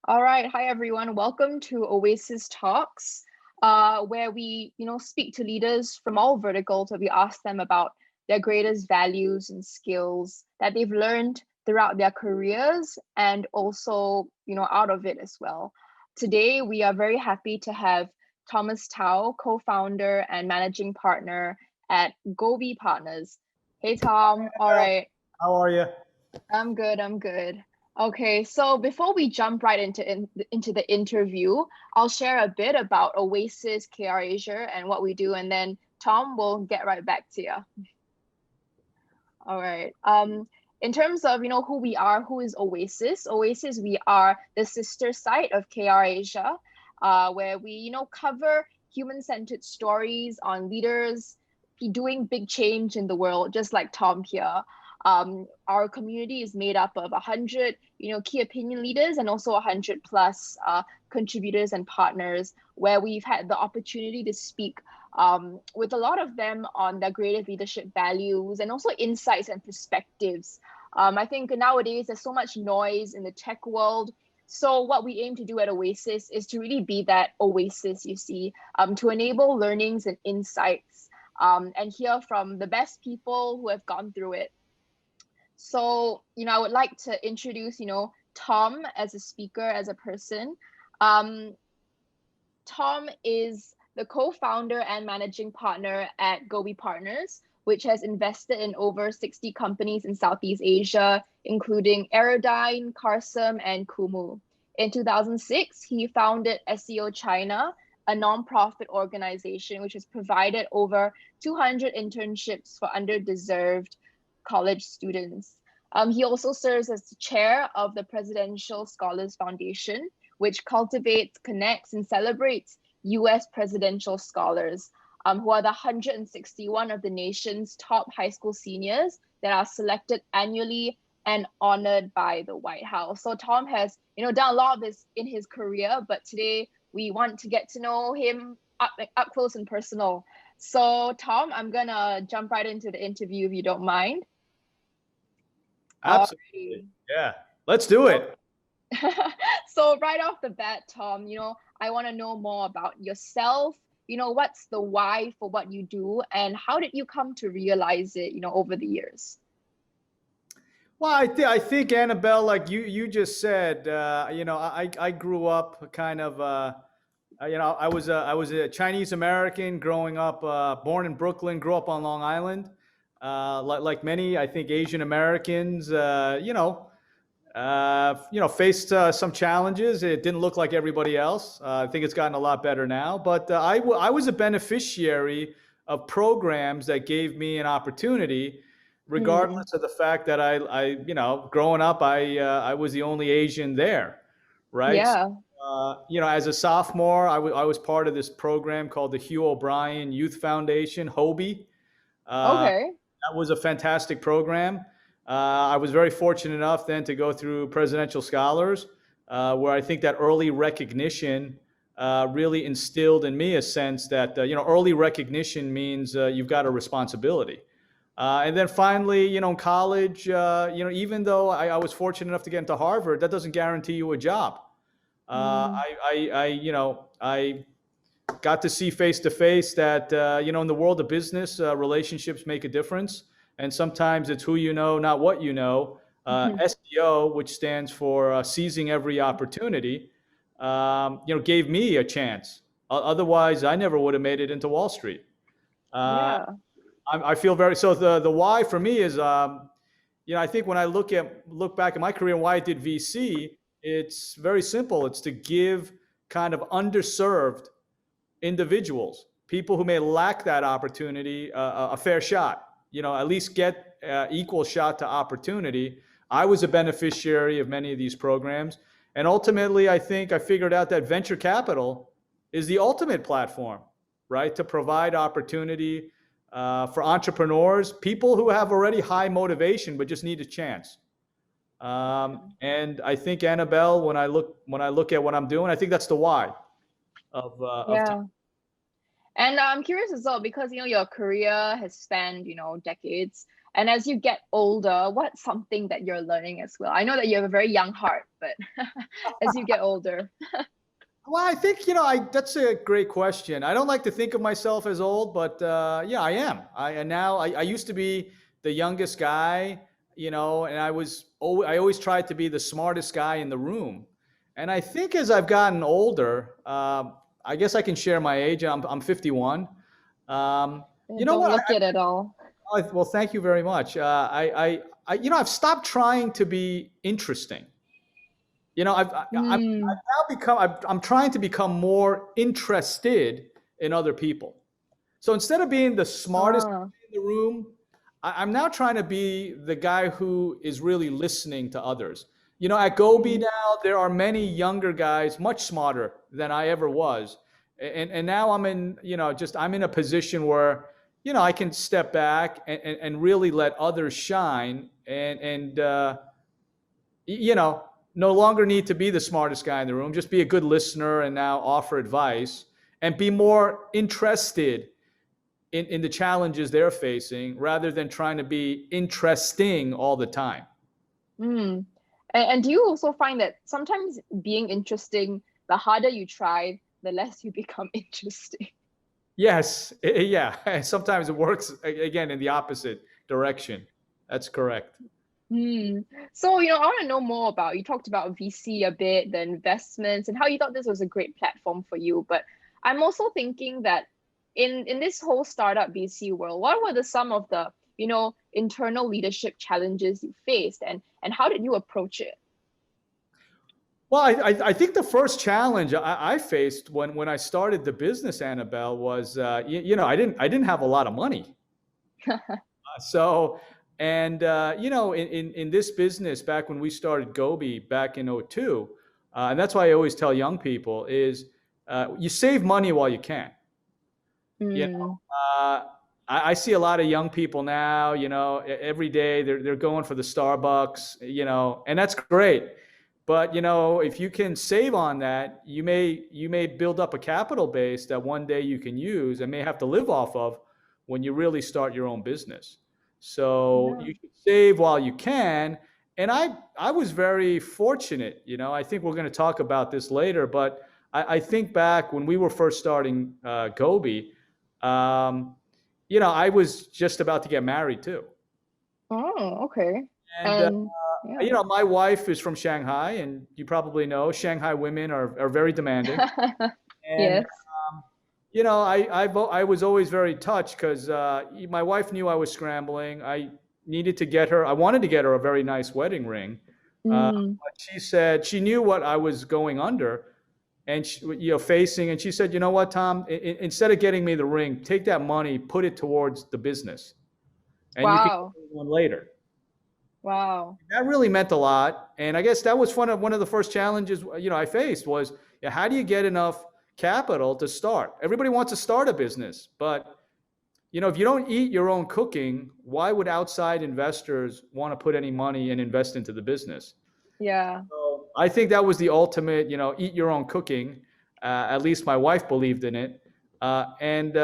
All right, hi everyone. Welcome to Oasis Talks, where we, speak to leaders from all verticals, where we ask them about their greatest values and skills that they've learned throughout their careers and also, out of it as well. Today, we are very happy to have Thomas Tsao, co-founder and managing partner at Gobi Partners. Hey, Tom. All right. How are you? I'm good. I'm good. Okay, so before we jump right into the interview, I'll share a bit about Oasis KrAsia and what we do, and then Tom will get right back to you. All right. In terms of who we are, who is Oasis? Oasis, we are the sister site of KrAsia, where we cover human-centered stories on leaders doing big change in the world, just like Tom here. Our community is made up of 100, key opinion leaders and also 100 plus contributors and partners, where we've had the opportunity to speak with a lot of them on their creative leadership values and also insights and perspectives. I think nowadays there's so much noise in the tech world. So what we aim to do at Oasis is to really be that oasis, to enable learnings and insights and hear from the best people who have gone through it. So, I would like to introduce, Tom as a speaker, as a person. Tom is the co-founder and managing partner at Gobi Partners, which has invested in over 60 companies in Southeast Asia, including Aerodyne, Carsem, and Kumu. In 2006, he founded SEO China, a nonprofit organization which has provided over 200 internships for underdeserved college students. He also serves as the chair of the Presidential Scholars Foundation, which cultivates, connects, and celebrates US presidential scholars, who are the 161 of the nation's top high school seniors that are selected annually and honored by the White House. So Tom has, done a lot of this in his career, but today we want to get to know him up close and personal. So Tom, I'm gonna jump right into the interview if you don't mind. Absolutely. Yeah. Let's do it. So right off the bat, Tom, I want to know more about yourself. What's the why for what you do, and how did you come to realize it, over the years? Well, I think Annabelle, like you just said, I grew up kind of, I was a Chinese American growing up, born in Brooklyn, grew up on Long Island. Like many, I think Asian Americans, faced some challenges. It didn't look like everybody else. I think it's gotten a lot better now. But I was a beneficiary of programs that gave me an opportunity, regardless of the fact that growing up, I was the only Asian there, right? So, Yeah. as a sophomore, I was part of this program called the Hugh O'Brien Youth Foundation, HOBie. Okay. That was a fantastic program. I was very fortunate enough then to go through Presidential Scholars, where I think that early recognition really instilled in me a sense that early recognition means you've got a responsibility. And then finally, in college, even though I was fortunate enough to get into Harvard, that doesn't guarantee you a job. I got to see face to face that in the world of business, relationships make a difference, and sometimes it's who you know, not what you know. SEO, which stands for seizing every opportunity, gave me a chance. Otherwise, I never would have made it into Wall Street. Yeah. I feel very so. The why for me is, I think when I look back at my career and why I did VC, it's very simple. It's to give kind of underserved individuals, people who may lack that opportunity, a fair shot. At least get equal shot to opportunity. I was a beneficiary of many of these programs, and ultimately, I think I figured out that venture capital is the ultimate platform, right, to provide opportunity for entrepreneurs, people who have already high motivation but just need a chance. And I think Annabelle, when I look at what I'm doing, I think that's the why of Yeah. And I'm curious as well because your career has spanned decades. And as you get older, what's something that you're learning as well? I know that you have a very young heart, but as you get older. Well, I think, that's a great question. I don't like to think of myself as old, but yeah, I am. I used to be the youngest guy, and I always tried to be the smartest guy in the room. And I think as I've gotten older, I guess I can share my age. I'm 51. You know Don't what? look it at all. Well, thank you very much. I've stopped trying to be interesting. I'm Mm. I'm trying to become more interested in other people. So instead of being the smartest Ah. in the room, I'm now trying to be the guy who is really listening to others. At Gobi Mm. now, there are many younger guys, much smarter than I ever was. And now I'm in, I'm in a position where, I can step back and really let others shine and you know, no longer need to be the smartest guy in the room, just be a good listener and now offer advice and be more interested in the challenges they're facing rather than trying to be interesting all the time. Mm. And do you also find that sometimes being interesting, the harder you try, the less you become interesting? Yes, yeah. Sometimes it works again in the opposite direction. That's correct. Hmm. So, I want to know more about, you talked about VC a bit, the investments, and how you thought this was a great platform for you. But I'm also thinking that in this whole startup VC world, what were some of the, internal leadership challenges you faced, and how did you approach it? Well, I think the first challenge I faced when I started the business, Annabelle, was I didn't have a lot of money. So, and in this business, back when we started Gobi back in '02, and that's why I always tell young people is you save money while you can. You Mm. know, I see a lot of young people now. Every day they're going for the Starbucks. And that's great. But if you can save on that, you may build up a capital base that one day you can use and may have to live off of when you really start your own business. So Yeah. you should save while you can. And I was very fortunate. I think we're going to talk about this later, but I think back when we were first starting Gobi, I was just about to get married too. Oh, okay. And And yeah. my wife is from Shanghai, and you probably know Shanghai women are very demanding. And Yes. I was always very touched because my wife knew I was scrambling. I wanted to get her a very nice wedding ring. Mm. But she said she knew what I was going under, and facing, and she said, you know what, Tom, instead of getting me the ring, take that money, put it towards the business, and you can Wow. get one later. Wow. That really meant a lot. And I guess that was one of the first challenges, I faced was, how do you get enough capital to start? Everybody wants to start a business, but if you don't eat your own cooking, why would outside investors want to put any money and invest into the business? Yeah. So I think that was the ultimate, eat your own cooking. At least my wife believed in it. And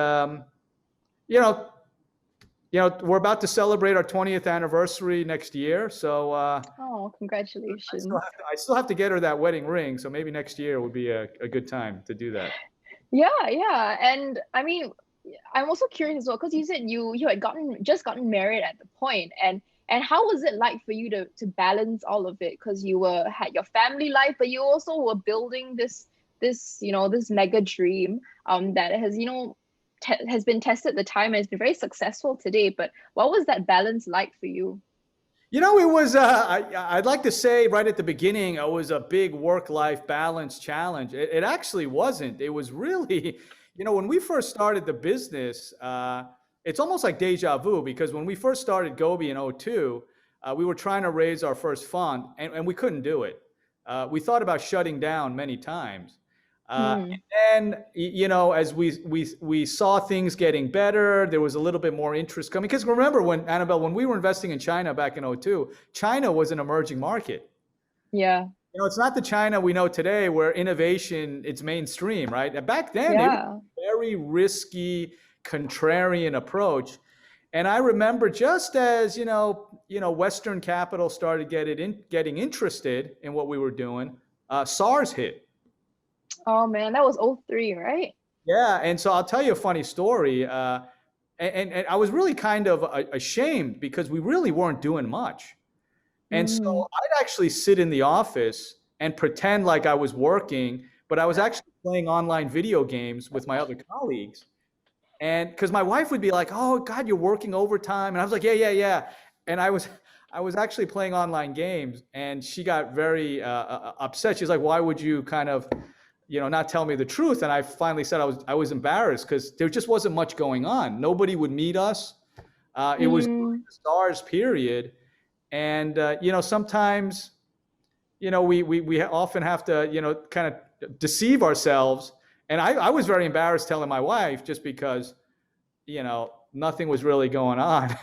you know, we're about to celebrate our 20th anniversary next year. So Oh, congratulations. I still have to get her that wedding ring. So maybe next year would be a good time to do that. Yeah, yeah. And I mean, I'm also curious as well, because you said you had gotten married at the point, and how was it like for you to balance all of it? Because you had your family life, but you also were building this mega dream that has has been tested the time and has been very successful today. But what was that balance like for you? It was, I'd like to say right at the beginning, it was a big work-life balance challenge. It actually wasn't. It was really, when we first started the business, it's almost like deja vu because when we first started Gobi in '02, we were trying to raise our first fund and we couldn't do it. We thought about shutting down many times. Hmm. And then, as we saw things getting better, there was a little bit more interest coming. Because remember, when we were investing in China back in '02, China was an emerging market. Yeah. It's not the China we know today where innovation it's mainstream, right? Back then, it was Yeah. a very risky, contrarian approach. And I remember just as, Western capital started getting interested in what we were doing, SARS hit. Oh man, that was '03, right? Yeah. And so I'll tell you a funny story. And I was really kind of ashamed because we really weren't doing much. And so Mm. I'd actually sit in the office and pretend like I was working, but I was actually playing online video games with my other colleagues. And because my wife would be like, "Oh God, you're working overtime," and I was like, "Yeah, yeah, yeah." And I was actually playing online games, and she got very upset. She's like, "Why would you kind of, not tell me the truth?" And I finally said I was embarrassed because there just wasn't much going on. Nobody would meet us. It was during Mm. the SARS period, and sometimes we often have to kind of deceive ourselves. And I was very embarrassed telling my wife just because nothing was really going on.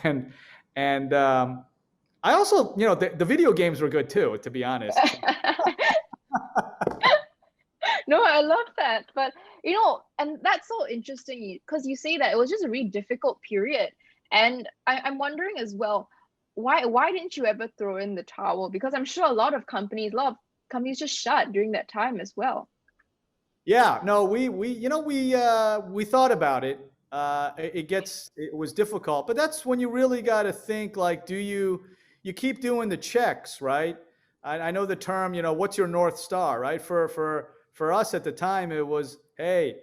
And I also, the video games were good too, to be honest. No, I love that. But and that's so interesting because you say that it was just a really difficult period. And I'm wondering as well, why didn't you ever throw in the towel? Because I'm sure a lot of companies just shut during that time as well. Yeah, no, we thought about it. It was difficult, but that's when you really got to think like, you keep doing the checks, right? I know the term, what's your North Star, right? For us at the time, it was, hey,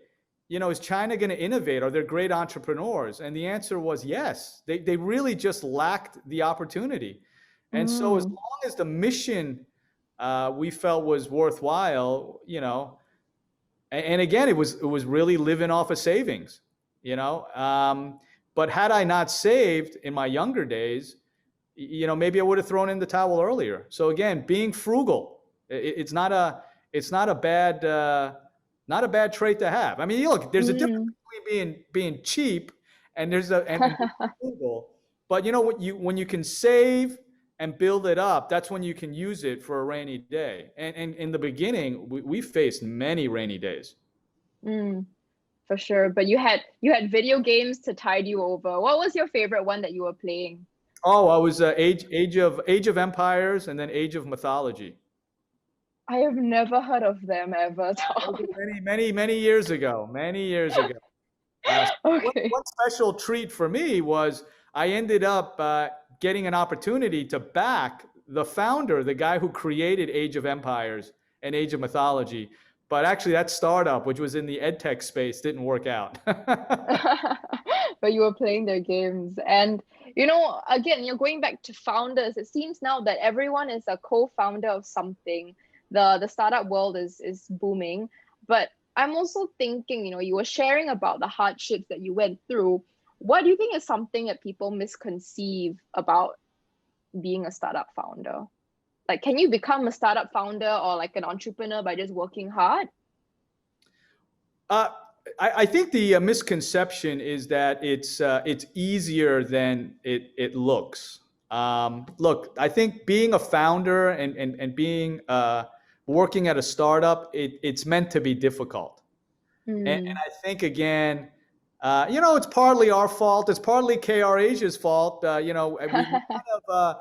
is China going to innovate? Are there great entrepreneurs? And the answer was yes. They really just lacked the opportunity. And so as Mm. long as the mission we felt was worthwhile, and again, it was really living off of savings, you know. But had I not saved in my younger days, maybe I would have thrown in the towel earlier. So again, being frugal, it's not a bad trait to have. I mean, look, there's a difference Mm. between being cheap and being frugal. But when you can save and build it up, that's when you can use it for a rainy day. And in the beginning, we faced many rainy days. Mm, for sure. But you had video games to tide you over. What was your favorite one that you were playing? Oh, I was Age of Empires and then Age of Mythology. I have never heard of them ever, Those Tom. are many, many, many years ago. Many years ago. One, Okay. one special treat for me was I ended up getting an opportunity to back the founder, the guy who created Age of Empires and Age of Mythology. But actually, that startup, which was in the edtech space, didn't work out. But you were playing their games. And again, you're going back to founders. It seems now that everyone is a co-founder of something. The startup world is booming. But I'm also thinking, you were sharing about the hardships that you went through. What do you think is something that people misconceive about being a startup founder? Like, can you become a startup founder or like an entrepreneur by just working hard? Uh, I think the misconception is that it's easier than it looks. Look, I think being a founder and being working at a startup, it's meant to be difficult. And Mm. I think again, it's partly our fault. It's partly KrAsia's fault. We kind of,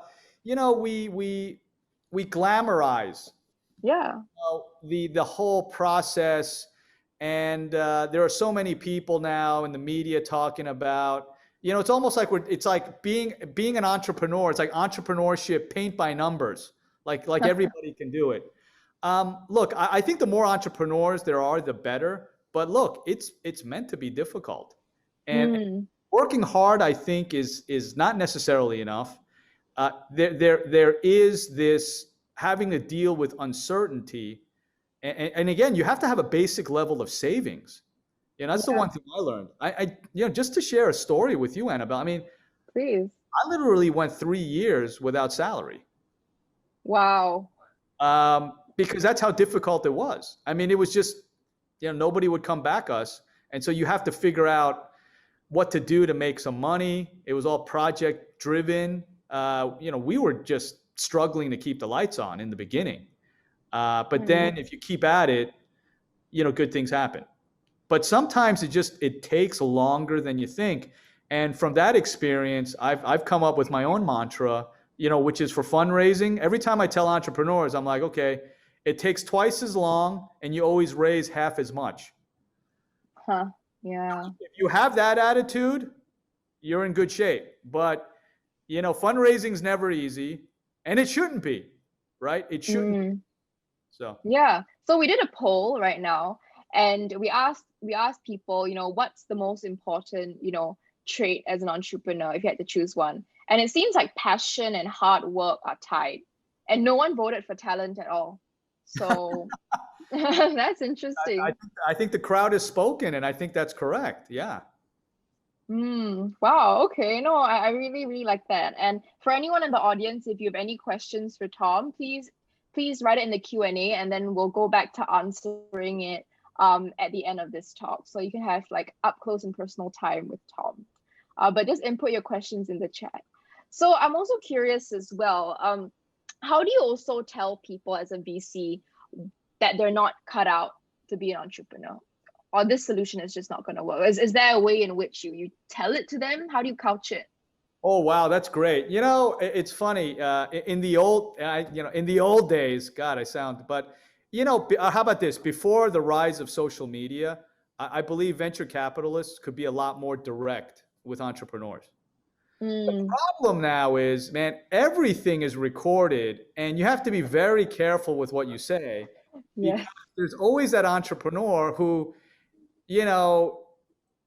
we glamorize Yeah. the whole process. And there are so many people now in the media talking about, it's almost like it's like being an entrepreneur. It's like entrepreneurship paint by numbers, like everybody can do it. Look, I think the more entrepreneurs there are, the better. But look, it's meant to be difficult, and Mm. working hard, I think, is not necessarily enough. There is this having to deal with uncertainty, and again, you have to have a basic level of savings. That's the Yeah, one thing I learned. Just to share a story with you, Annabelle. I mean, please. I literally went 3 years without salary, Wow. because that's how difficult it was. I mean, it was just, nobody would come back us, and so you have to figure out what to do to make some money. It was all project driven. We were just struggling to keep the lights on in the beginning. But Mm. then if you keep at it, good things happen. But sometimes it takes longer than you think. And from that experience, I've come up with my own mantra, which is for fundraising. Every time I tell entrepreneurs, I'm like, okay, it takes twice as long and you always raise half as much. Huh. Yeah. If you have that attitude, you're in good shape. But, fundraising is never easy, and it shouldn't be, right? It shouldn't. So. Yeah. So we did a poll right now, and we asked people, what's the most important, trait as an entrepreneur if you had to choose one. And it seems like passion and hard work are tied, and no one voted for talent at all. So that's interesting. I think the crowd has spoken, and I think that's correct. Yeah. Wow. Okay. No, I really, really like that. And for anyone in the audience, if you have any questions for Tom, please write it in the Q&A, and then we'll go back to answering it at the end of this talk. So you can have like up close and personal time with Tom. But just input your questions in the chat. So I'm also curious as well. How do you also tell people as a VC that they're not cut out to be an entrepreneur? Or this solution is just not going to work? Is there a way in which you tell it to them? How do you couch it? Oh, wow, that's great. It's funny. In the old days, God, I sound. But how about this? Before the rise of social media, I believe venture capitalists could be a lot more direct with entrepreneurs. The problem now is, man, everything is recorded, and you have to be very careful with what you say. Yeah. Because there's always that entrepreneur who,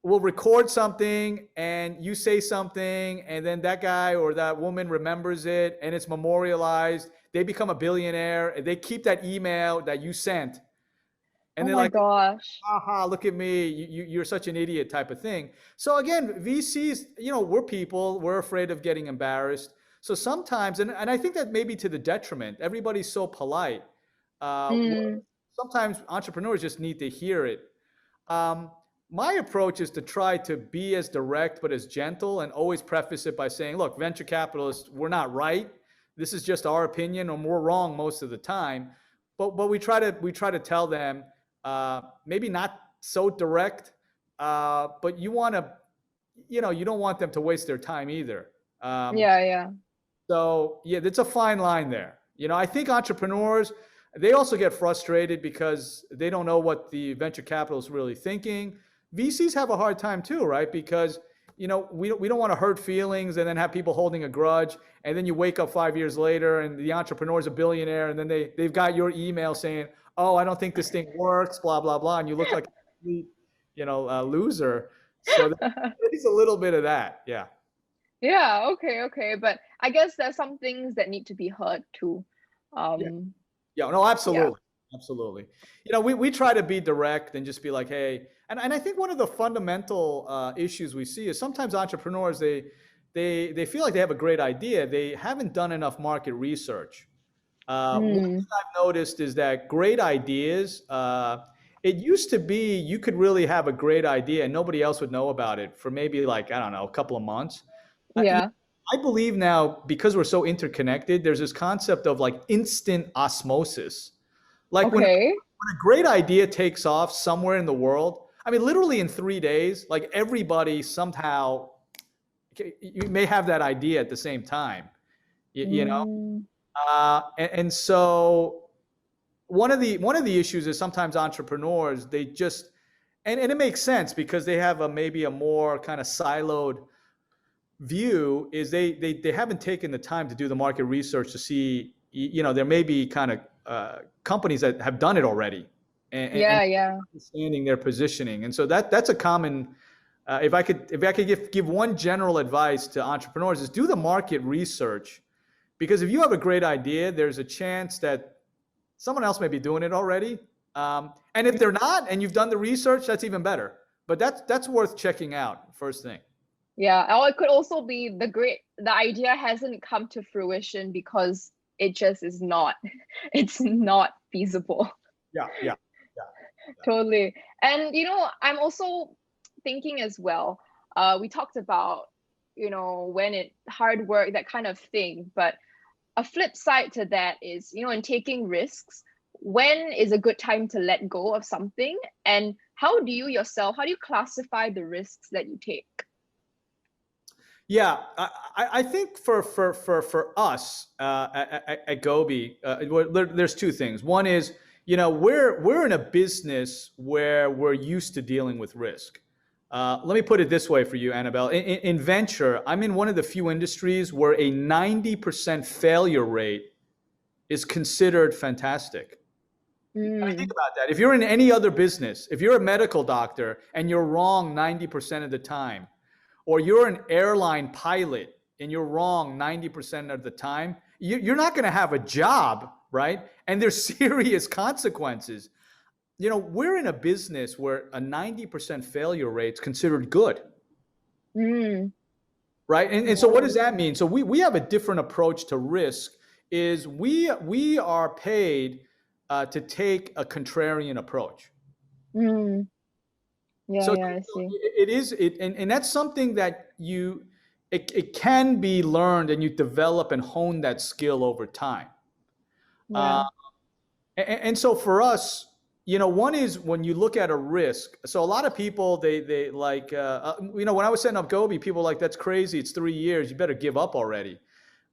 will record something and you say something, and then that guy or that woman remembers it and it's memorialized. They become a billionaire and they keep that email that you sent. And they're like, gosh. Aha, look at me. You're such an idiot type of thing. So again, VCs, we're people, we're afraid of getting embarrassed. So sometimes, and I think that may be to the detriment, everybody's so polite. Sometimes entrepreneurs just need to hear it. My approach is to try to be as direct but as gentle, and always preface it by saying, look, venture capitalists, we're not right. This is just our opinion, and we're wrong most of the time. But we try to tell them, maybe not so direct, but you want to, you don't want them to waste their time either. Yeah. So yeah, it's a fine line there. I think entrepreneurs, they also get frustrated because they don't know what the venture capital is really thinking. VCs have a hard time too, right? Because we don't want to hurt feelings and then have people holding a grudge, and then you wake up 5 years later and the entrepreneur's a billionaire, and then they've got your email saying, oh, I don't think this thing works, blah blah blah, and you look like a complete, loser. So there's a little bit of that. Yeah. Okay. But I guess there's some things that need to be heard too. Yeah, no, absolutely. Yeah. Absolutely. We try to be direct and just be like, hey, and I think one of the fundamental issues we see is sometimes entrepreneurs, they feel like they have a great idea. They haven't done enough market research. One thing I've noticed is that great ideas, it used to be you could really have a great idea and nobody else would know about it for maybe like, I don't know, a couple of months. Yeah. I believe now, because we're so interconnected, there's this concept of like instant osmosis. Like when a great idea takes off somewhere in the world, I mean, literally in 3 days, like everybody somehow, you may have that idea at the same time, and so one of the issues is sometimes entrepreneurs, they just, and it makes sense because they have maybe a more kind of siloed view, is they haven't taken the time to do the market research to see, there may be kind of companies that have done it already, and understanding their positioning. And so that's a common, if I could give one general advice to entrepreneurs, is do the market research, because if you have a great idea, there's a chance that someone else may be doing it already, and if they're not and you've done the research, that's even better. But that's worth checking out first thing. Yeah, or it could also be the idea hasn't come to fruition because it just is not, it's not feasible. Yeah. Totally. And, I'm also thinking as well, we talked about, when hard work, that kind of thing, but a flip side to that is, in taking risks, when is a good time to let go of something? And how do you classify the risks that you take? Yeah, I think for us at Gobi, there's two things. One is, we're in a business where we're used to dealing with risk. Let me put it this way for you, Annabelle. In venture, I'm in one of the few industries where a 90% failure rate is considered fantastic. I mean, think Mm, about that. If you're in any other business, if you're a medical doctor and you're wrong 90% of the time, or you're an airline pilot and you're wrong 90% of the time, you're not going to have a job, right? And there's serious consequences. We're in a business where a 90% failure rate is considered good, mm, right? And so what does that mean? So we have a different approach to risk is we are paid to take a contrarian approach. mm. Yeah, So yeah, I see. it is it, and that's something that it can be learned, and you develop and hone that skill over time. Uh, Yeah. and so for us, one is when you look at a risk. So a lot of people they like when I was setting up Gobi, people were like, that's crazy. It's 3 years. You better give up already.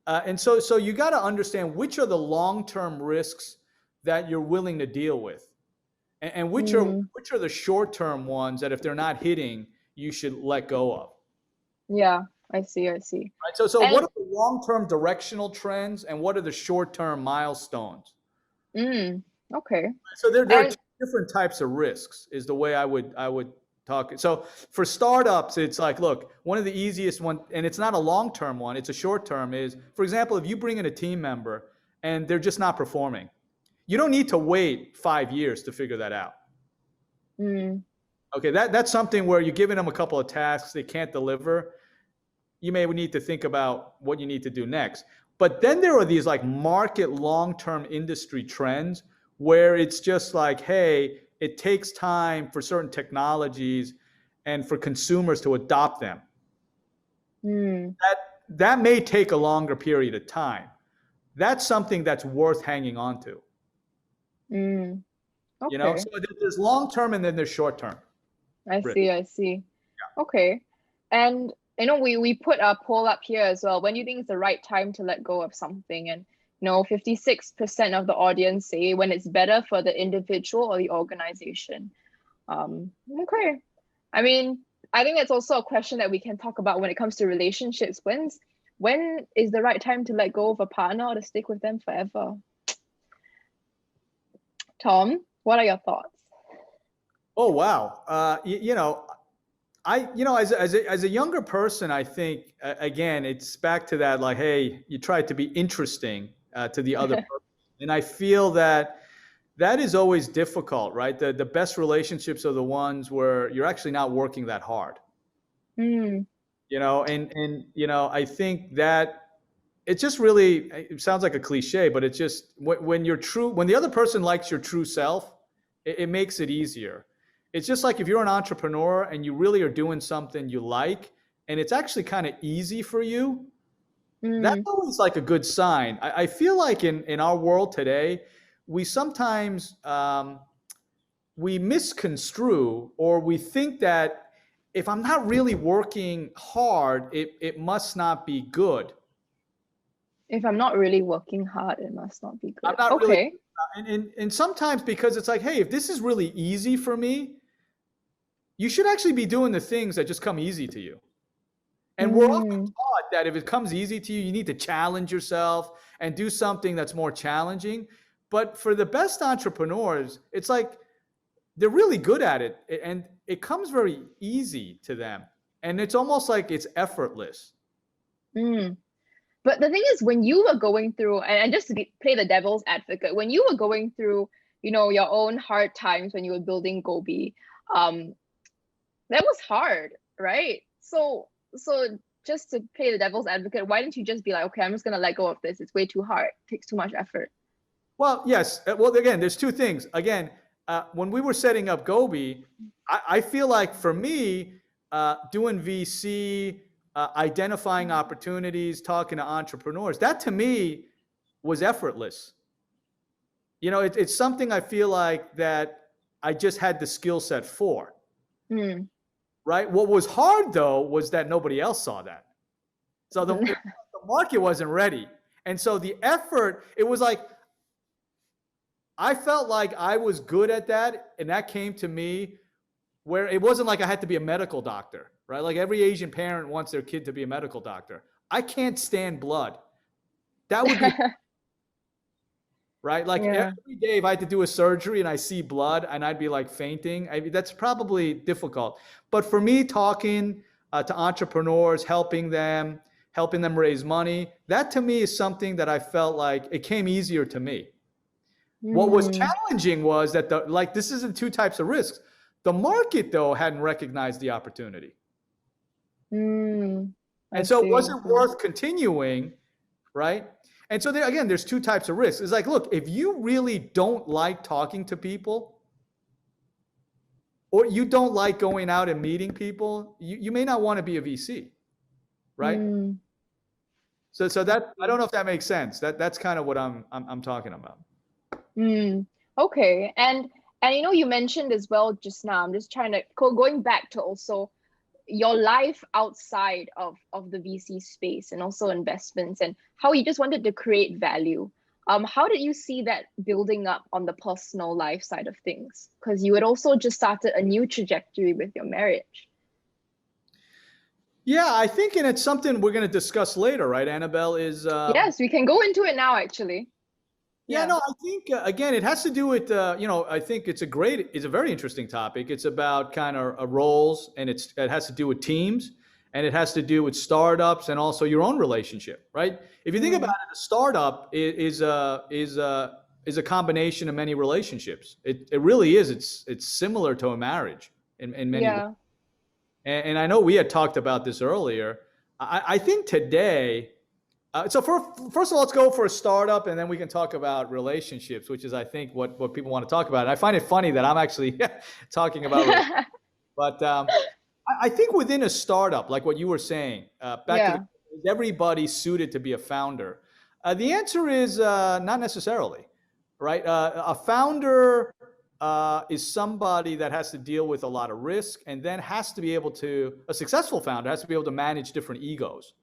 And so you got to understand which are the long term risks that you're willing to deal with. And Mm, which are the short term ones that if they're not hitting, you should let go of. yeah, I see, I see. Right. So what And are the long term directional trends and what are the short term milestones? mm, okay. So there are And two different types of risks is the way I would talk. So for startups, it's like, look, one of the easiest one, and it's not a long term one, it's a short term is, for example, if you bring in a team member and they're just not performing, you don't need to wait 5 years to figure that out. mm, Okay, that's something where you're giving them a couple of tasks they can't deliver. You may need to think about what you need to do next. But then there are these like market long-term industry trends where it's just like, hey, it takes time for certain technologies and for consumers to adopt them. mm, That may take a longer period of time. That's something that's worth hanging on to. mm. Okay. So there's long term and then there's short term I risk. see, I see. Okay. And we put a poll up here as well. When do you think is the right time to let go of something? And 56% of the audience say when it's better for the individual or the organization. Okay. I mean, I think it's also a question that we can talk about when it comes to relationships. When is the right time to let go of a partner or to stick with them forever? Tom, what are your thoughts? Oh wow. As a younger person, I think again, it's back to that like, hey, you try to be interesting to the other person, and I feel that is always difficult, right? The best relationships are the ones where you're actually not working that hard, Mm, and I think that it just really it sounds like a cliche, but it's just when you're true, when the other person likes your true self, it makes it easier. It's just like if you're an entrepreneur and you really are doing something you like and it's actually kind of easy for you, that's mm. always like a good sign. I feel like in our world today, we sometimes we misconstrue or we think that if I'm not really working hard, it must not be good. If I'm not really working hard, it must not be I'm good. not really, Okay. and sometimes because it's like, hey, if this is really easy for me, you should actually be doing the things that just come easy to you. And we're often Mm, taught that if it comes easy to you, you need to challenge yourself and do something that's more challenging. But for the best entrepreneurs, it's like they're really good at it and it comes very easy to them. And it's almost like it's effortless. mm. But the thing is, when you were going through, and just to play the devil's advocate, when you were going through, your own hard times when you were building Gobi, um, that was hard, right? So just to play the devil's advocate, why didn't you just be like, okay, I'm just gonna let go of this. It's way too hard. It takes too much effort. Well, yes. Well, again, there's two things. Again, when we were setting up Gobi, I feel like for me, doing VC, identifying opportunities, talking to entrepreneurs, that to me was effortless. It's something I feel like that I just had the skill set for, Mm, right? What was hard though was that nobody else saw that. So the market wasn't ready. And so the effort, it was like, I felt like I was good at that. And that came to me where it wasn't like I had to be a medical doctor, right? Like every Asian parent wants their kid to be a medical doctor. I can't stand blood. That would be right. Like Yeah. every day, if I had to do a surgery and I see blood and I'd be like fainting, I mean, that's probably difficult. But for me, talking to entrepreneurs, helping them raise money, that to me is something that I felt like it came easier to me. What was challenging was that this is the two types of risks. The market, though, hadn't recognized the opportunity. And so it wasn't worth continuing, right? And so there, again, there's two types of risks. It's like, look, if you really don't like talking to people or you don't like going out and meeting people, you may not want to be a VC, right? So that, I don't know if that makes sense. That's kind of what I'm talking about. Okay. And you mentioned as well just now, I'm just trying to going back to also your life outside of the VC space and also investments and how you just wanted to create value. How did you see that building up on the personal life side of things? Because you had also just started a new trajectory with your marriage. Yeah, I think, and it's something we're going to discuss later, right, Annabelle? Yes, we can go into it now, actually. Yeah, no, I think, again, it has to do with, I think it's a very interesting topic. It's about kind of roles, and it has to do with teams, and it has to do with startups and also your own relationship, right? If you think about it, a startup is a combination of many relationships. It really is. It's similar to a marriage in many ways. And I know we had talked about this earlier. I think today, so first of all, let's go for a startup, and then we can talk about relationships, which is, I think, what people want to talk about. And I find it funny that I'm actually talking about but I think within a startup, like what you were saying, is everybody suited to be a founder? The answer is not necessarily, right? A founder is somebody that has to deal with a lot of risk, and then a successful founder has to be able to manage different egos.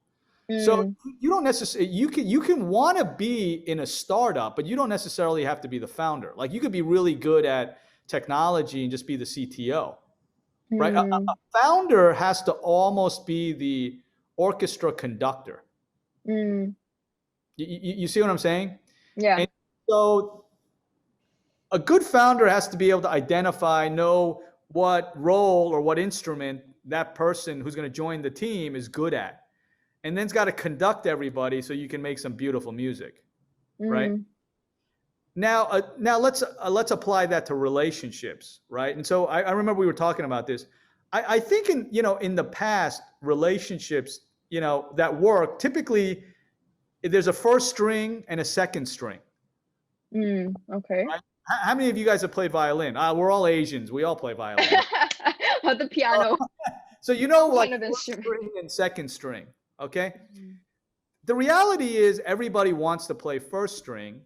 So you don't necessarily, you can want to be in a startup, but you don't necessarily have to be the founder. Like you could be really good at technology and just be the CTO, right? A founder has to almost be the orchestra conductor. You see what I'm saying? Yeah. And so a good founder has to be able to know what role or what instrument that person who's going to join the team is good at. And then it's got to conduct everybody so you can make some beautiful music, right? Now let's apply that to relationships, right? And so I remember we were talking about this. I think in the past, relationships, that work, typically there's a first string and a second string. Okay. Right? How many of you guys have played violin? We're all Asians. We all play violin. Or the piano. So like first string and second string. Okay. The reality is everybody wants to play first string,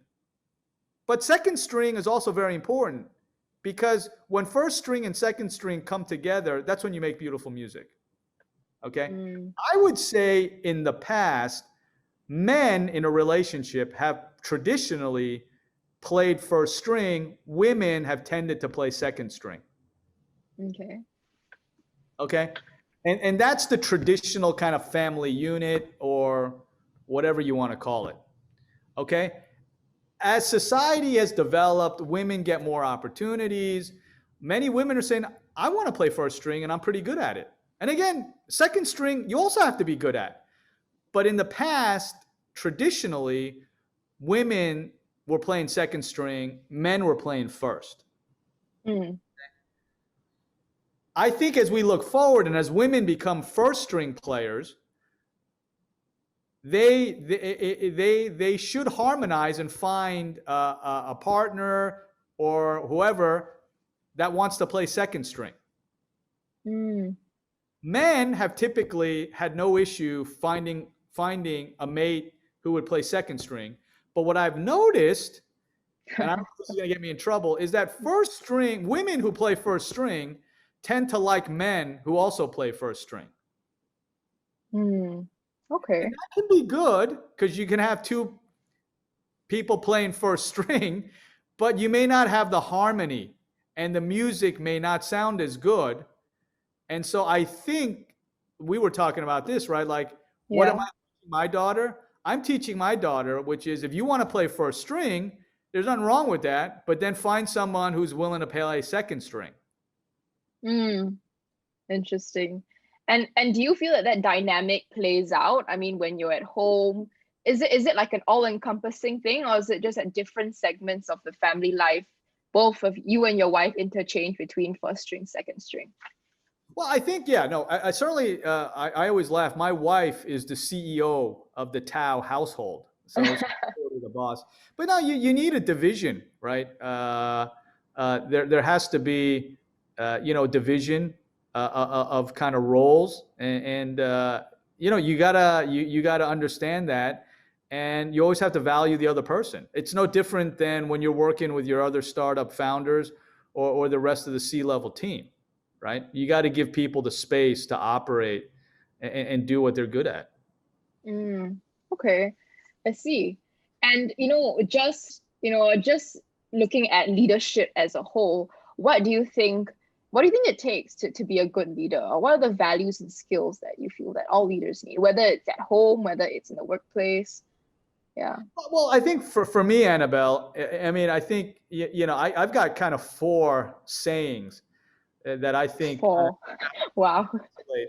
but second string is also very important because when first string and second string come together, that's when you make beautiful music. Okay. I would say in the past, men in a relationship have traditionally played first string. Women have tended to play second string. Okay. And that's the traditional kind of family unit or whatever you want to call it. Okay. As society has developed, women get more opportunities. Many women are saying, I want to play first string and I'm pretty good at it. And again, second string, you also have to be good at. But in the past, traditionally, women were playing second string, men were playing first. I think as we look forward and as women become first string players, they should harmonize and find a partner or whoever that wants to play second string. Men have typically had no issue finding a mate who would play second string. But what I've noticed, and I don't know if this is going to get me in trouble, is that first string, women who play first string tend to like men who also play first string. Okay. That can be good because you can have two people playing first string, but you may not have the harmony and the music may not sound as good. And so I think we were talking about this, right? Like, what am Yeah. I teaching my daughter? I'm teaching my daughter, which is if you want to play first string, there's nothing wrong with that, but then find someone who's willing to play second string. Mm, interesting. And do you feel that that dynamic plays out? I mean, when you're at home, is it like an all-encompassing thing, or is it just at different segments of the family life, both of you and your wife interchange between first string, second string? Well, I think, yeah, no, I certainly, I always laugh. My wife is the CEO of the Tao household. So she's really the boss. But no, you need a division, right? There has to be, division of kind of roles. You gotta understand that. And you always have to value the other person. It's no different than when you're working with your other startup founders or the rest of the C-level team, right? You got to give people the space to operate and do what they're good at. Mm, okay, I see. And just looking at leadership as a whole, what do you think it takes to be a good leader? Or what are the values and skills that you feel that all leaders need, whether it's at home, whether it's in the workplace? Yeah. Well, I think for me, Annabelle, I mean, I think, I've got kind of four sayings that I think For wow.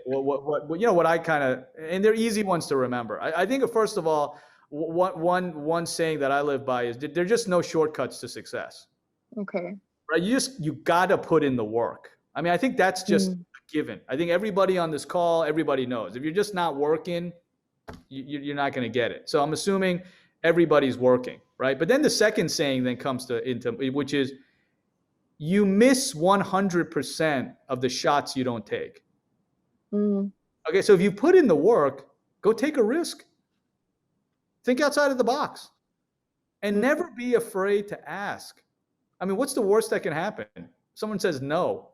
what I kind of, and they're easy ones to remember. I think first of all, one saying that I live by is there's just no shortcuts to success, Okay. right? You got to put in the work. I mean, I think that's just Mm, a given. I think everybody on this call, everybody knows if you're just not working, you're not going to get it. So I'm assuming everybody's working, right? But then the second saying then comes into which is you miss 100% of the shots you don't take. mm, Okay, so if you put in the work, go take a risk. Think outside of the box and mm, never be afraid to ask. I mean, what's the worst that can happen? Someone says no.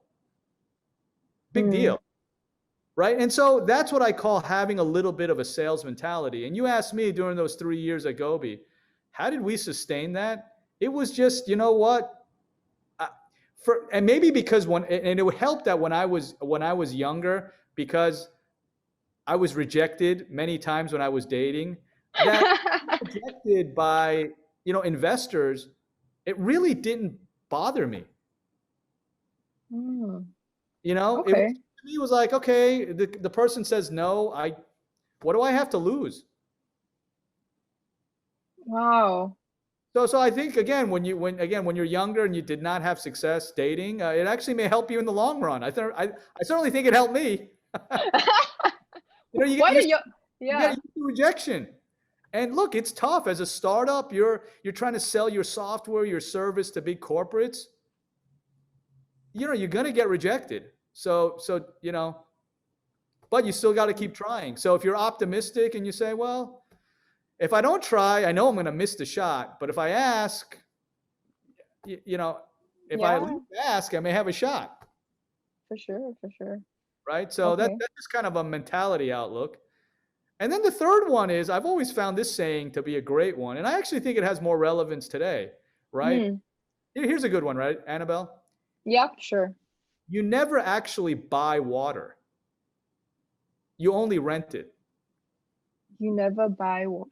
Big mm, deal, right? And so that's what I call having a little bit of a sales mentality. And you asked me during those 3 years at Gobi, how did we sustain that? It was just, you know what? And maybe because and it would help that when I was younger, because I was rejected many times when I was dating, that rejected by, investors, it really didn't bother me. mm. It was, Okay. to me, it was like, okay, the person says no, what do I have to lose? Wow. So I think again, when you're younger and you did not have success dating, it actually may help you in the long run. I certainly think it helped me. You get Why do used you? you get Yeah. used to rejection. And look, it's tough as a startup. You're trying to sell your software, your service to big corporates. You're going to get rejected. So but you still got to keep trying. So if you're optimistic and you say, well, if I don't try, I know I'm going to miss the shot. But if I ask, if I at Yeah. least ask, I may have a shot, For sure. For sure. right? So Okay. that's just kind of a mentality outlook. And then the third one is I've always found this saying to be a great one, and I actually think it has more relevance today, right? Mm. Here's a good one, right, Annabelle? Yeah. Sure. You never actually buy water. You only rent it. You never buy water.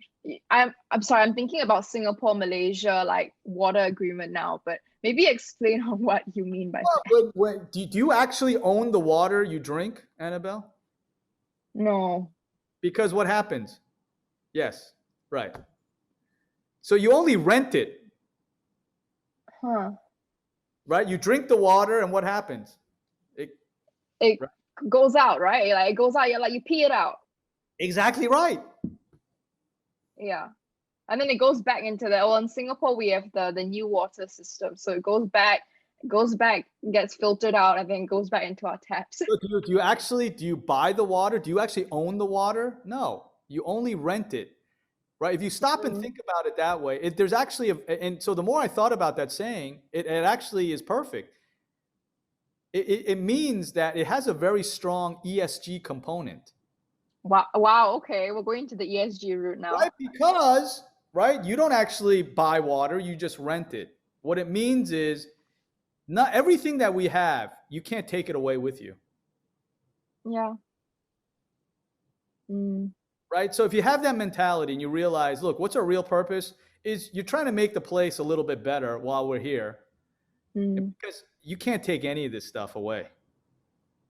I'm sorry, I'm thinking about Singapore, Malaysia, like water agreement now, but maybe explain on what you mean by that. Do you actually own the water you drink, Annabelle? No. Because what happens? Yes, right. So you only rent it, Huh. right? You drink the water, and what happens? It Right. goes out, right? Like it goes out, you're like you pee it out. Exactly right. Yeah. And then it goes back into in Singapore we have the new water system. So it goes back, gets filtered out, and then goes back into our taps. So do you buy the water? Do you actually own the water? No, you only rent it, right? If you stop and Mm, think about it that way, there's actually and so the more I thought about that saying, it actually is perfect. It means that it has a very strong ESG component. Wow. Wow. Okay, we're going to the ESG route now. Right? Because, right, you don't actually buy water, you just rent it. What it means is not everything that we have, you can't take it away with you. Yeah. Mm. Right? So if you have that mentality and you realize, look, what's our real purpose is you're trying to make the place a little bit better while we're here Mm. because you can't take any of this stuff away.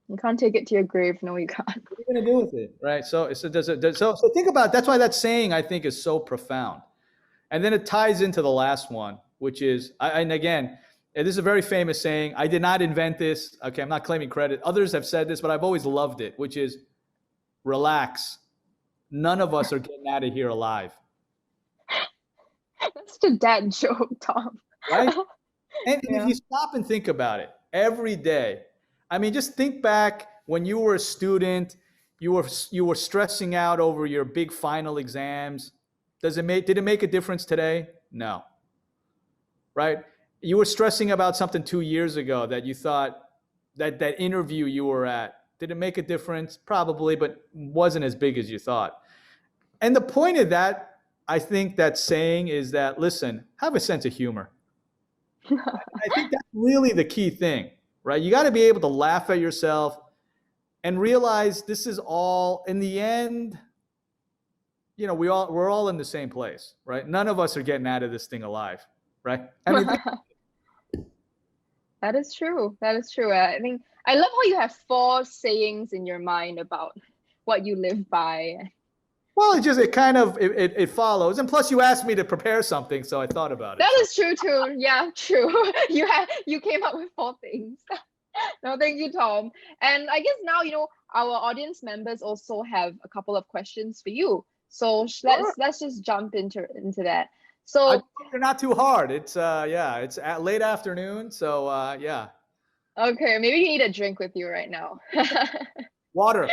You can't take it to your grave. No, you can't. What are you going to do with it? Right? So think about it. That's why that saying I think is so profound. And then it ties into the last one, which is, and again, this is a very famous saying. I did not invent this. Okay, I'm not claiming credit. Others have said this, but I've always loved it, which is relax. None of us are getting out of here alive. That's the dad joke, Tom. Right? And Yeah. if you stop and think about it, every day, I mean, just think back when you were a student, you were stressing out over your big final exams. Did it make a difference today? No. Right? You were stressing about something 2 years ago that you thought that interview you were at. Did it make a difference? Probably, but wasn't as big as you thought. And the point of that, I think that saying is that, listen, have a sense of humor. I think that's really the key thing, right? You got to be able to laugh at yourself and realize this is all, in the end, you know, we're all in the same place, right? None of us are getting out of this thing alive, right? I mean, That is true. That is true. I think I love how you have 4 sayings in your mind about what you live by. well, it follows, and plus you asked me to prepare something, so I thought about it. That is true too. Yeah, true. You came up with 4 things. No, thank you, Tom. And I guess now, our audience members also have a couple of questions for you. So let's just jump into that. So they're not too hard. It's it's at late afternoon, so yeah. Okay, maybe you need a drink with you right now. Water,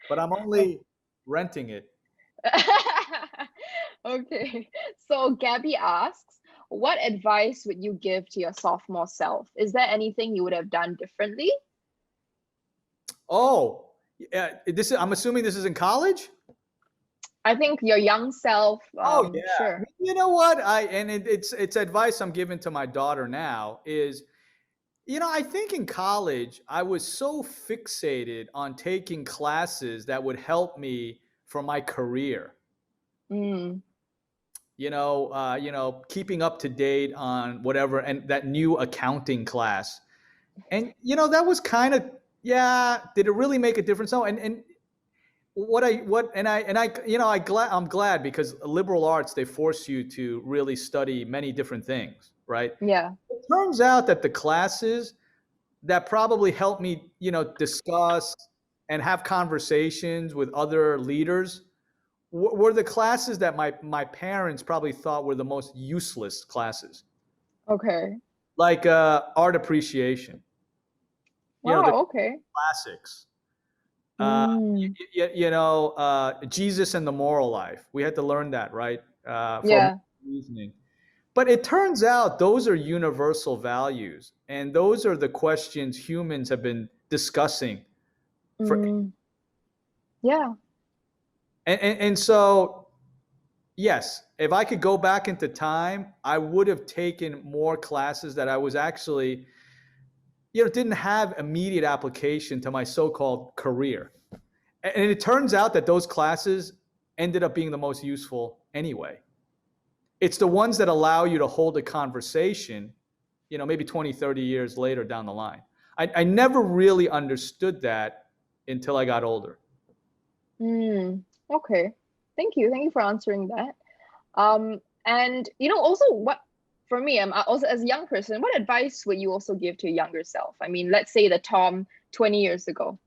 but I'm only renting it. Okay, so Gabby asks, what advice would you give to your sophomore self? Is there anything you would have done differently? Oh, I'm assuming this is in college? I think your young self. Oh yeah. Sure. You know what? It's advice I'm giving to my daughter now is, I think in college I was so fixated on taking classes that would help me for my career. Mm. Keeping up to date on whatever, and that new accounting class. And that was kind of, did it really make a difference? No. And I'm glad because liberal arts, they force you to really study many different things, right? Yeah. It turns out that the classes that probably helped me, discuss and have conversations with other leaders were the classes that my parents probably thought were the most useless classes. Okay. Like art appreciation. Wow. Okay. Classics. Mm. Jesus and the moral life. We had to learn that, right? Yeah. Reasoning. But it turns out those are universal values, and those are the questions humans have been discussing for. Yeah. And so, yes, if I could go back into time, I would have taken more classes that I was actually, didn't have immediate application to my so-called career. And it turns out that those classes ended up being the most useful anyway. It's the ones that allow you to hold a conversation, maybe 20, 30 years later down the line. I never really understood that until I got older. Okay. Thank you for answering that. And also what, for me, I'm also as a young person, what advice would you also give to your younger self? I mean, let's say the Tom 20 years ago.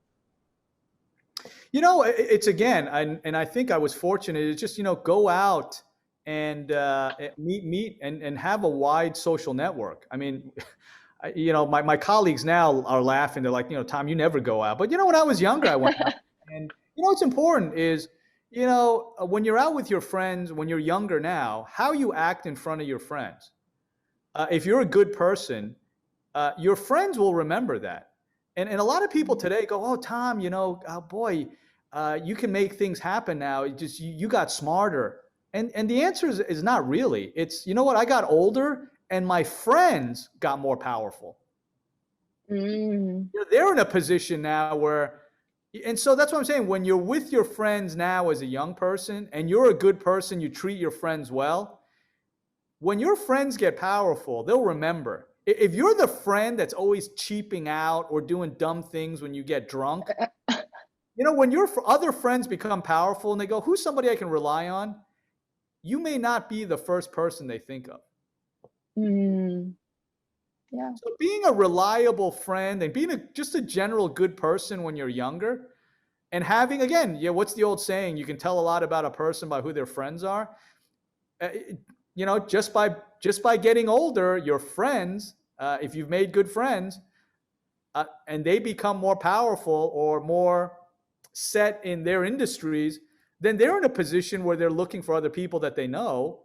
It's again, and I think I was fortunate. It's just, go out and meet and have a wide social network. I mean, my colleagues now are laughing. They're like, Tom, you never go out. But when I was younger, I went out. And what's important is, when you're out with your friends, when you're younger now, how you act in front of your friends. If you're a good person, your friends will remember that. And a lot of people today go, oh, Tom, oh boy, you can make things happen now. It just you got smarter. And the answer is not really. It's, you know what, I got older and my friends got more powerful. They're in a position now where, and so that's what I'm saying. When you're with your friends now as a young person and you're a good person, you treat your friends well, when your friends get powerful, they'll remember. If you're the friend that's always cheaping out or doing dumb things when you get drunk, when your other friends become powerful and they go, who's somebody I can rely on? You may not be the first person they think of. Yeah. So being a reliable friend and being just a general good person when you're younger, and having, again, what's the old saying? You can tell a lot about a person by who their friends are. Just by getting older, your friends, if you've made good friends, and they become more powerful or more set in their industries, then they're in a position where they're looking for other people that they know.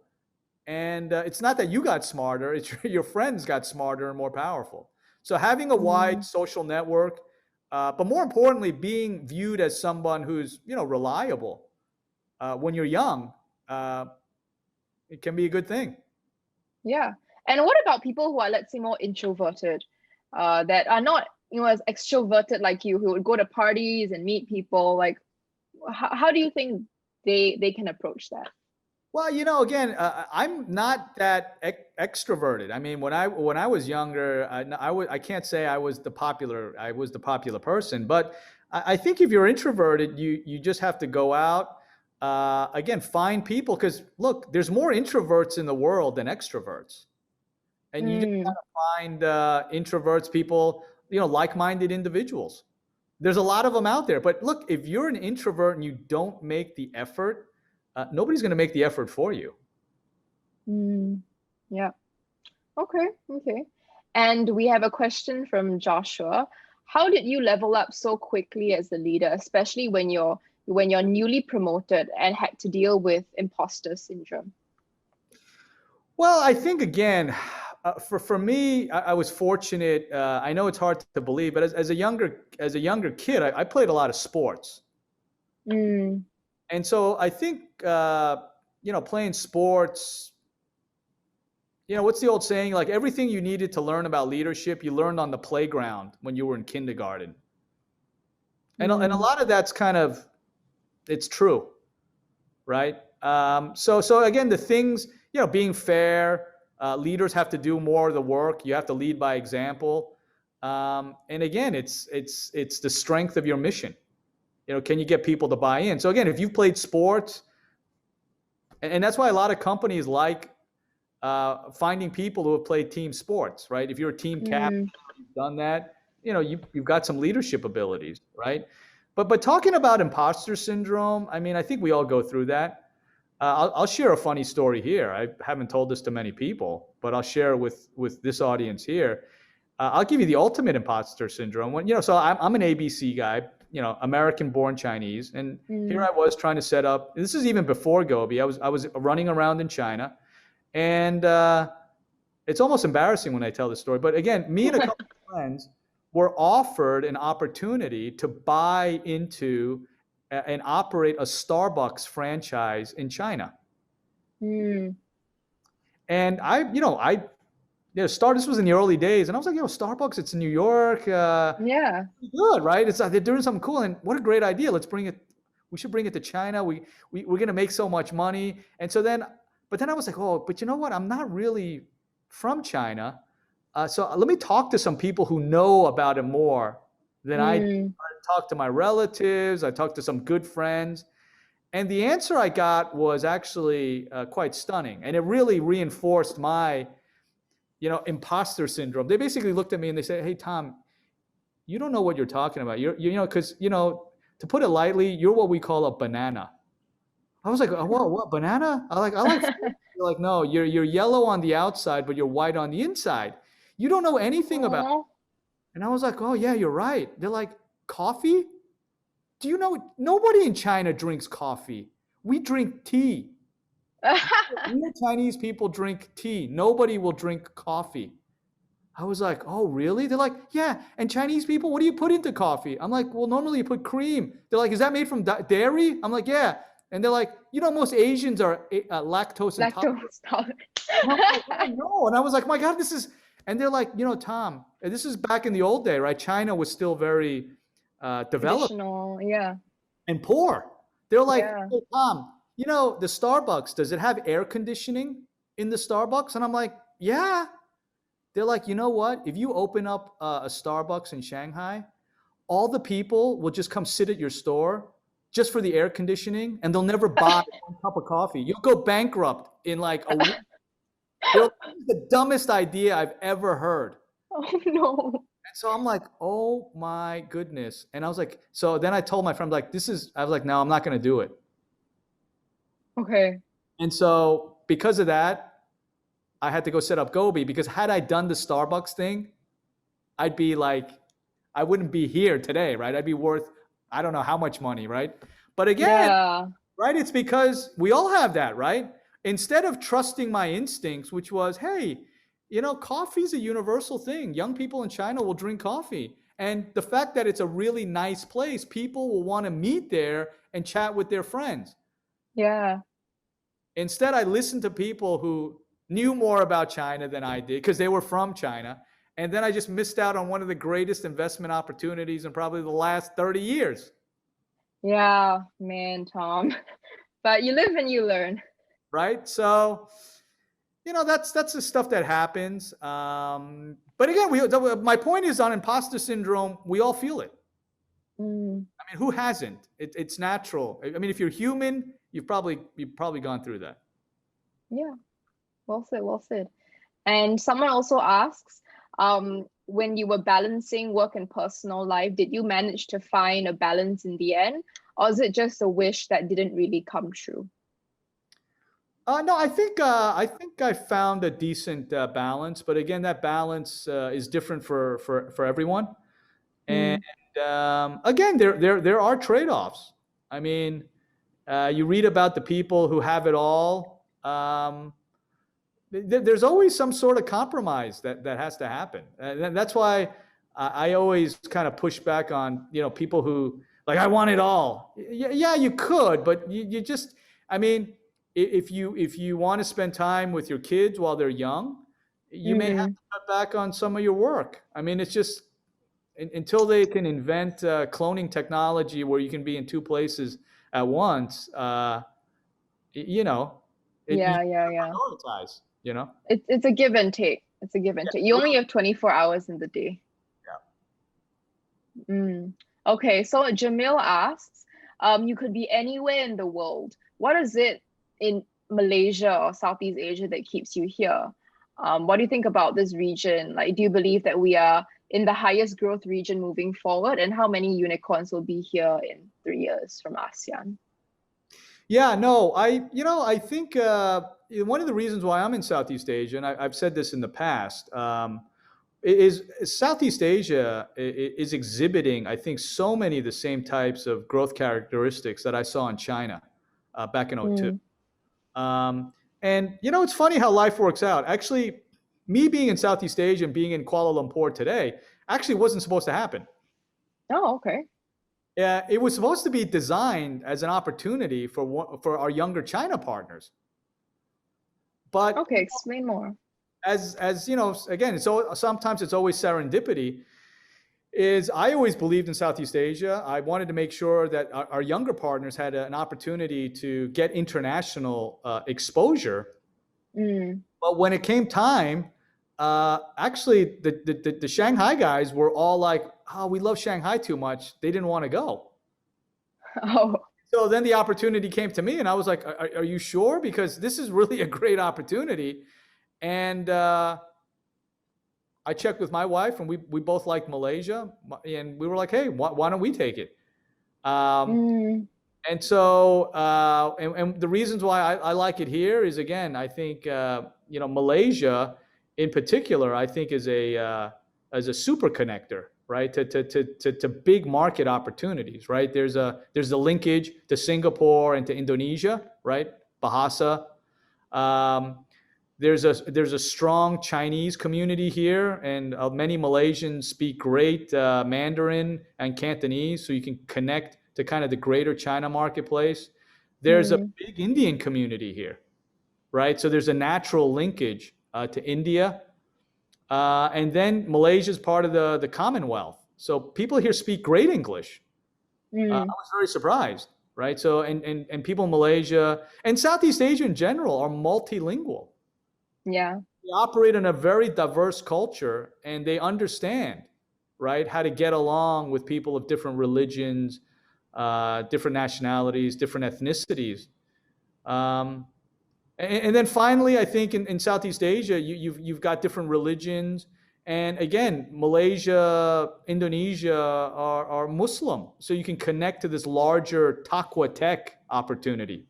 And it's not that you got smarter, it's your friends got smarter and more powerful. So having a wide social network, but more importantly, being viewed as someone who's, reliable when you're young, it can be a good thing. Yeah. And what about people who are, let's say, more introverted, that are not, as extroverted like you, who would go to parties and meet people? Like, how do you think they can approach that? Well, again, I'm not that extroverted. I mean, when I was younger, I can't say I was the popular person, but I think if you're introverted, you just have to go out, again, find people, because look, there's more introverts in the world than extroverts, and you just gotta find introverts, people, like-minded individuals. There's a lot of them out there, but look, if you're an introvert and you don't make the effort, nobody's going to make the effort for you. Yeah. Okay. And we have a question from Joshua. How did you level up so quickly as a leader, especially when you're newly promoted and had to deal with imposter syndrome? Well, I think, again, for me, I was fortunate. I know it's hard to believe, but as a younger kid, I played a lot of sports. And so I think, playing sports, what's the old saying? Like, everything you needed to learn about leadership, you learned on the playground when you were in kindergarten. And a lot of that's it's true, right? So again, the things, being fair, leaders have to do more of the work. You have to lead by example. And again, it's the strength of your mission. Can you get people to buy in? So again, if you've played sports, and that's why a lot of companies like finding people who have played team sports, right? If you're a team captain, you've done that, you've got some leadership abilities, right? But talking about imposter syndrome, I mean, I think we all go through that. I'll share a funny story here. I haven't told this to many people, but I'll share with this audience here. I'll give you the ultimate imposter syndrome. So I'm an ABC guy, American-born Chinese, and here I was trying to set up. This is even before Gobi. I was running around in China, and it's almost embarrassing when I tell this story. But again, me and a couple of friends were offered an opportunity to buy into and operate a Starbucks franchise in China. And this was in the early days, and I was like, Starbucks, it's in New York. Yeah. Good, right? It's they're doing something cool, and what a great idea. We should bring it to China. We're going to make so much money. And so then, but then I was like, but you know what? I'm not really from China. So let me talk to some people who know about it more than I do. I talked to my relatives. I talked to some good friends. And the answer I got was actually quite stunning. And it really reinforced my, imposter syndrome. They basically looked at me and they said, "Hey, Tom, you don't know what you're talking about. Because, to put it lightly, you're what we call a banana." I was like, what banana? I like You're like, no, you're yellow on the outside, but you're white on the inside. You don't know anything about it. And I was like, oh yeah, you're right. They're like, coffee? Do you know, nobody in China drinks coffee. We drink tea. We Chinese people drink tea. Nobody will drink coffee. I was like, oh, really? They're like, yeah. And Chinese people, what do you put into coffee? I'm like, well, normally you put cream. They're like, is that made from dairy? I'm like, yeah. And they're like, most Asians are lactose intolerant. Lactose tolerant. And I'm like, oh, no. And I was like, my God, and they're like, Tom, this is back in the old day, right? China was still very developed Traditional, yeah. and poor. They're like, Yeah. hey, Tom, the Starbucks, does it have air conditioning in the Starbucks? And I'm like, yeah. They're like, you know what? If you open up a Starbucks in Shanghai, all the people will just come sit at your store just for the air conditioning, and they'll never buy one cup of coffee. You'll go bankrupt in like a week. This is the dumbest idea I've ever heard. Oh no. And so I'm like, oh my goodness. And I was like, so then I told my friend, like, I was like, no, I'm not going to do it. Okay. And so because of that, I had to go set up Gobi, because had I done the Starbucks thing, I'd be like, I wouldn't be here today, right? I'd be worth, I don't know how much money, right? But again, right, it's because we all have that, right? Instead of trusting my instincts, which was, hey, coffee is a universal thing. Young people in China will drink coffee. And the fact that it's a really nice place, people will want to meet there and chat with their friends. Yeah. Instead, I listened to people who knew more about China than I did because they were from China. And then I just missed out on one of the greatest investment opportunities in probably the last 30 years. Yeah, man, Tom. But you live and you learn. Right? So, that's the stuff that happens. But again, my point is, on imposter syndrome, we all feel it. I mean, who hasn't? It's natural. I mean, if you're human, you've probably gone through that. Yeah. Well said, well said. And someone also asks, when you were balancing work and personal life, did you manage to find a balance in the end? Or is it just a wish that didn't really come true? No, I think I found a decent balance, but again, that balance is different for everyone. And again, there are trade-offs. I mean, you read about the people who have it all. There's always some sort of compromise that has to happen. And that's why I always kind of push back on, people who like, I want it all. Yeah, you could, but you just, I mean, if you want to spend time with your kids while they're young, you may have to cut back on some of your work. I mean, it's just until they can invent cloning technology where you can be in two places at once, you prioritize. It's a give and take. It's a give and take. You only have 24 hours in the day. Yeah. Okay, so Jamil asks, you could be anywhere in the world. What is it in Malaysia or Southeast Asia that keeps you here? What do you think about this region? Like, do you believe that we are in the highest growth region moving forward? And how many unicorns will be here in 3 years from ASEAN? Yeah, no, I think one of the reasons why I'm in Southeast Asia, and I've said this in the past, is Southeast Asia is exhibiting, I think, so many of the same types of growth characteristics that I saw in China back in 2002. And, it's funny how life works out. Actually, me being in Southeast Asia and being in Kuala Lumpur today actually wasn't supposed to happen. Oh, okay. Yeah, it was supposed to be designed as an opportunity for our younger China partners. But okay, explain more. As again, sometimes it's always serendipity. I always believed in Southeast Asia. I wanted to make sure that our younger partners had an opportunity to get international exposure. But when it came time, actually, the Shanghai guys were all like, "Oh, we love Shanghai too much." They didn't want to go. Oh. So then the opportunity came to me, and I was like, "Are you sure? Because this is really a great opportunity." And I checked with my wife, and we both liked Malaysia, and we were like, "Hey, why don't we take it?" And so, and the reasons why I like it here is, again, I think Malaysia, in particular, I think is a super connector, right, to big market opportunities, right? There's the linkage to Singapore and to Indonesia, right? Bahasa. There's a strong Chinese community here, and many Malaysians speak great Mandarin and Cantonese, so you can connect to kind of the greater China marketplace. There's a Mm, big Indian community here, right? So there's a natural linkage to India. And then Malaysia is part of the Commonwealth. So people here speak great English. I mm, was very surprised, right? So, and people in Malaysia and Southeast Asia in general are multilingual. yeah. They operate in a very diverse culture and they understand, right, how to get along with people of different religions, different nationalities, different ethnicities. Um, and then finally, I think in Southeast Asia, you've got different religions. And again, Malaysia, Indonesia are Muslim. So you can connect to this larger Taqwa tech opportunity,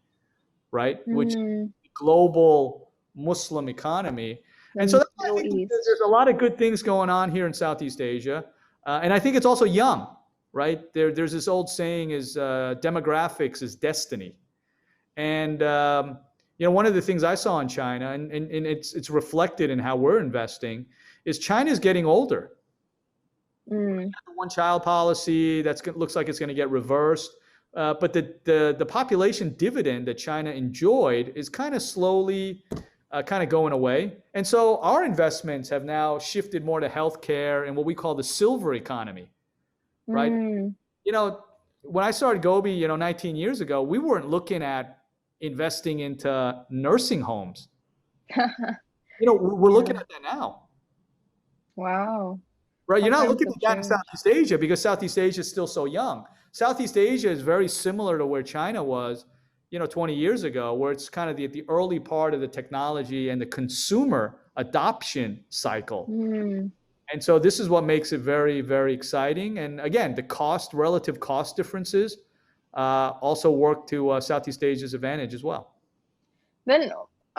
right? Which Mm, global Muslim economy. And so the that's why I Middle think East. there's a lot of good things going on here in Southeast Asia. And I think it's also young, right? There's this old saying is demographics is destiny. And one of the things I saw in China, and it's reflected in how we're investing, is China's getting older. Mm, The one child policy looks like it's going to get reversed. But the population dividend that China enjoyed is kind of slowly kind of going away. And so our investments have now shifted more to healthcare and what we call the silver economy, right? mm. You know, when I started Gobi, 19 years ago, we weren't looking at investing into nursing homes. We're looking Yeah. at that now, Wow. right? You're How not times looking have at that in changed. Southeast Asia because Southeast Asia is still so young. Southeast Asia is very similar to where China was, 20 years ago, where it's kind of the early part of the technology and the consumer adoption cycle. Mm, And so this is what makes it very, very exciting. And again, the relative cost differences also work to Southeast Asia's advantage as well. then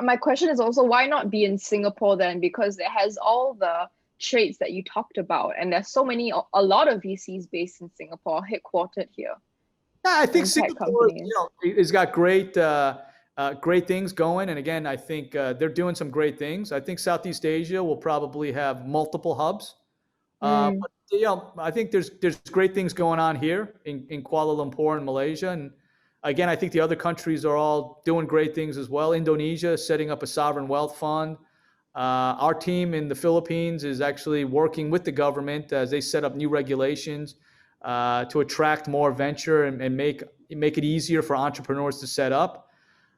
my question is also why not be in Singapore then? Because it has all the traits that you talked about, and there's a lot of VCs based in Singapore, headquartered here, Yeah, I think and tech Singapore, companies. has got great things going. And again, I think they're doing some great things. I think Southeast Asia will probably have multiple hubs. Mm, But I think there's great things going on here in Kuala Lumpur and Malaysia. And again, I think the other countries are all doing great things as well. Indonesia is setting up a sovereign wealth fund. Our team in the Philippines is actually working with the government as they set up new regulations to attract more venture and make it easier for entrepreneurs to set up.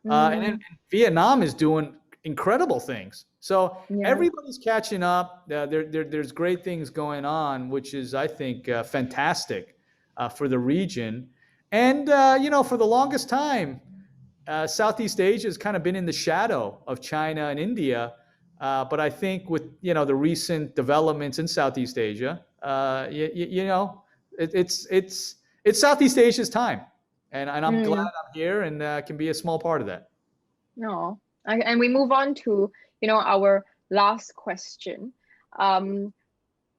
And then mm, Vietnam is doing incredible things. So yeah. everybody's catching up. There's great things going on, which is, I think, fantastic for the region. And, for the longest time, Southeast Asia has kind of been in the shadow of China and India. But I think with, the recent developments in Southeast Asia, it's Southeast Asia's time. And I'm glad Mm, I'm here and can be a small part of that. no. And we move on to, our last question. Um,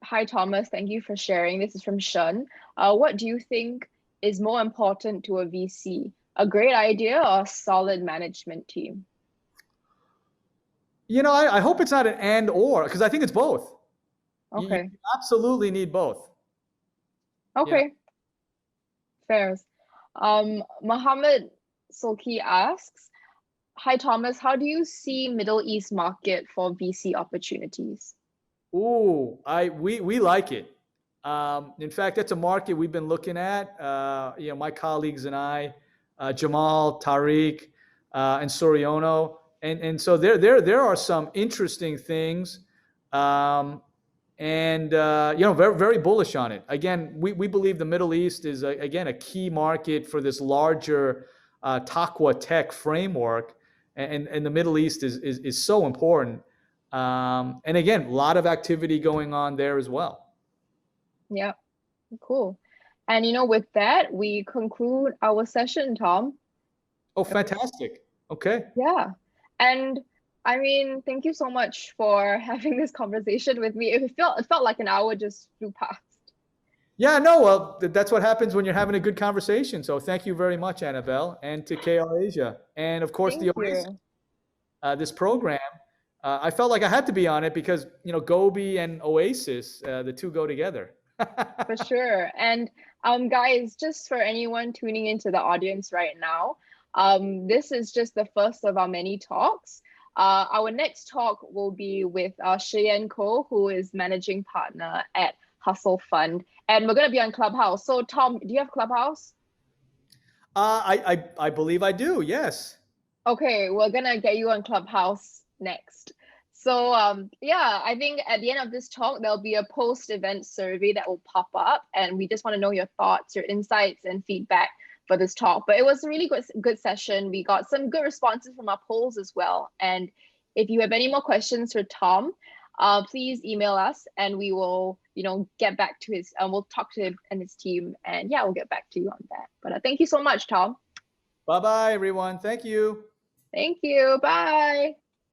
Hi, Thomas. Thank you for sharing. This is from Shun. What do you think is more important to a VC? A great idea or a solid management team? I hope it's not an and or, because I think it's both. You Okay. absolutely need both. You know, Okay. Fair. Mohammed Sulki asks, Hi, Thomas. How do you see Middle East market for VC opportunities? ooh, we like it. In fact, that's a market we've been looking at. My colleagues and I, Jamal, Tariq, and Soriano, and so there are some interesting things, and very very bullish on it. Again, we believe the Middle East is again a key market for this larger Taqwa tech framework, and the Middle East is so important. And again, a lot of activity going on there as well. Yeah, cool. And with that, we conclude our session, Tom. Oh, fantastic. Okay. Yeah. And I mean, thank you so much for having this conversation with me. It felt like an hour just flew past. Yeah, no, well, that's what happens when you're having a good conversation. So thank you very much, Annabelle, and to KrAsia. And of course, the Thank Oasis, you. this program. I felt like I had to be on it because, Gobi and Oasis, the two go together. For sure. And guys, just for anyone tuning into the audience right now, this is just the first of our many talks. Our next talk will be with Cheyenne Ko, who is managing partner at Hustle Fund, and we're going to be on Clubhouse. So Tom, do you have Clubhouse? I believe I do. Yes. Okay, we're gonna get you on Clubhouse next. So yeah, I think at the end of this talk, there'll be a post-event survey that will pop up, and we just want to know your thoughts, your insights, and feedback for this talk. But it was a really good session. We got some good responses from our polls as well. And if you have any more questions for Tom, please email us, and we will, get back to his. We'll talk to him and his team, and yeah, we'll get back to you on that. But thank you so much, Tom. Bye bye, everyone. Thank you. Thank you. Bye.